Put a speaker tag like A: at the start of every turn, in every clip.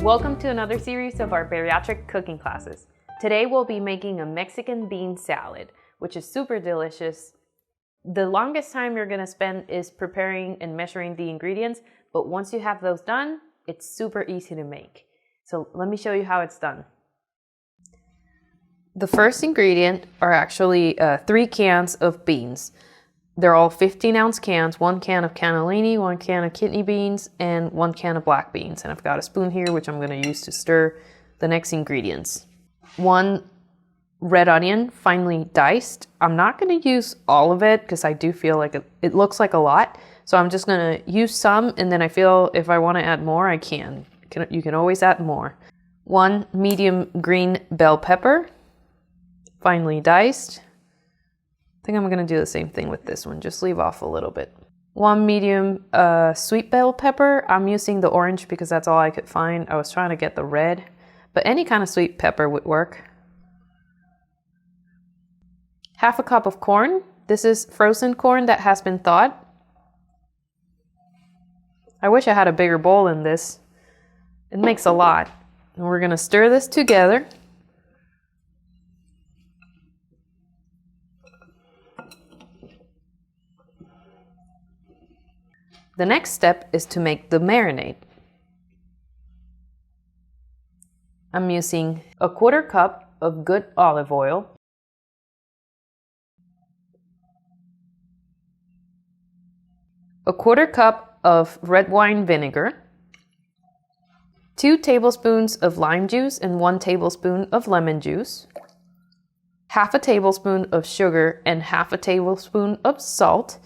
A: Welcome to another series of our bariatric cooking classes. Today we'll be making a Mexican bean salad, which is super delicious. The longest time you're gonna spend is preparing and measuring the ingredients, but once you have those done, it's super easy to make. So let me show you how it's done. The first ingredient are actually 3 cans of beans. They're all 15-ounce cans, 1 can of cannellini, 1 can of kidney beans, and 1 can of black beans. And I've got a spoon here, which I'm gonna use to stir the next ingredients. 1 red onion, finely diced. I'm not gonna use all of it because I do feel like it looks like a lot. So I'm just gonna use some, and then I feel if I wanna add more, I can. You can always add more. 1 medium green bell pepper, finely diced. I think I'm gonna do the same thing with this one, just leave off a little bit. 1 medium sweet bell pepper. I'm using the orange because that's all I could find. I was trying to get the red, but any kind of sweet pepper would work. 1/2 cup of corn. This is frozen corn that has been thawed. I wish I had a bigger bowl in this. It makes a lot. And we're gonna stir this together. The next step is to make the marinade. I'm using 1/4 cup of good olive oil, 1/4 cup of red wine vinegar, 2 tablespoons of lime juice and 1 tablespoon of lemon juice, 1/2 tablespoon of sugar and 1/2 tablespoon of salt.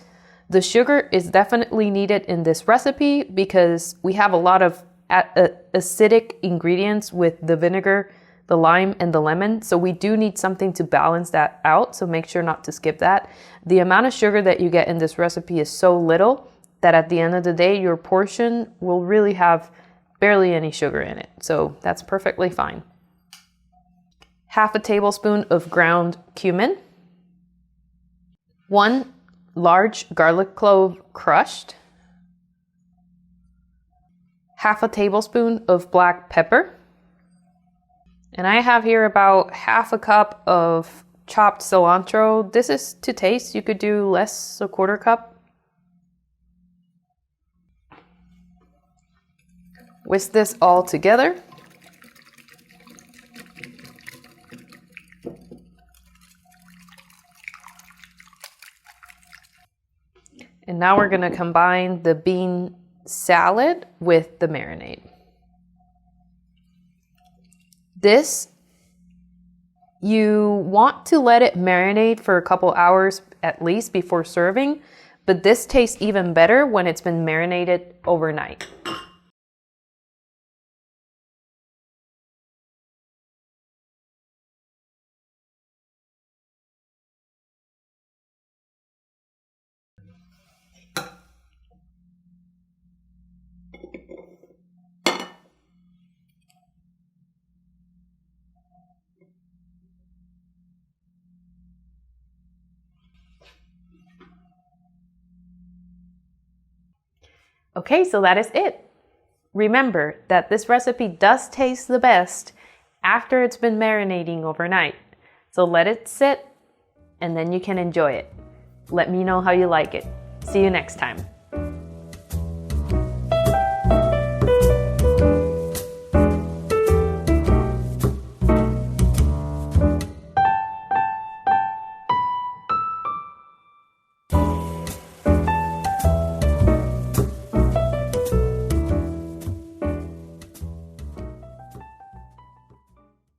A: The sugar is definitely needed in this recipe because we have a lot of acidic ingredients with the vinegar, the lime, and the lemon. So we do need something to balance that out. So make sure not to skip that. The amount of sugar that you get in this recipe is so little that at the end of the day, your portion will really have barely any sugar in it. So that's perfectly fine. 1/2 tablespoon of ground cumin, 1 large garlic clove crushed, 1/2 tablespoon of black pepper, and I have here about 1/2 cup of chopped cilantro. This is to taste. You could do less, 1/4 cup. Whisk this all together. And now we're gonna combine the bean salad with the marinade. This, you want to let it marinate for a couple hours at least before serving, but this tastes even better when it's been marinated overnight. Okay, so that is it. Remember that this recipe does taste the best after it's been marinating overnight. So let it sit and then you can enjoy it. Let me know how you like it. See you next time.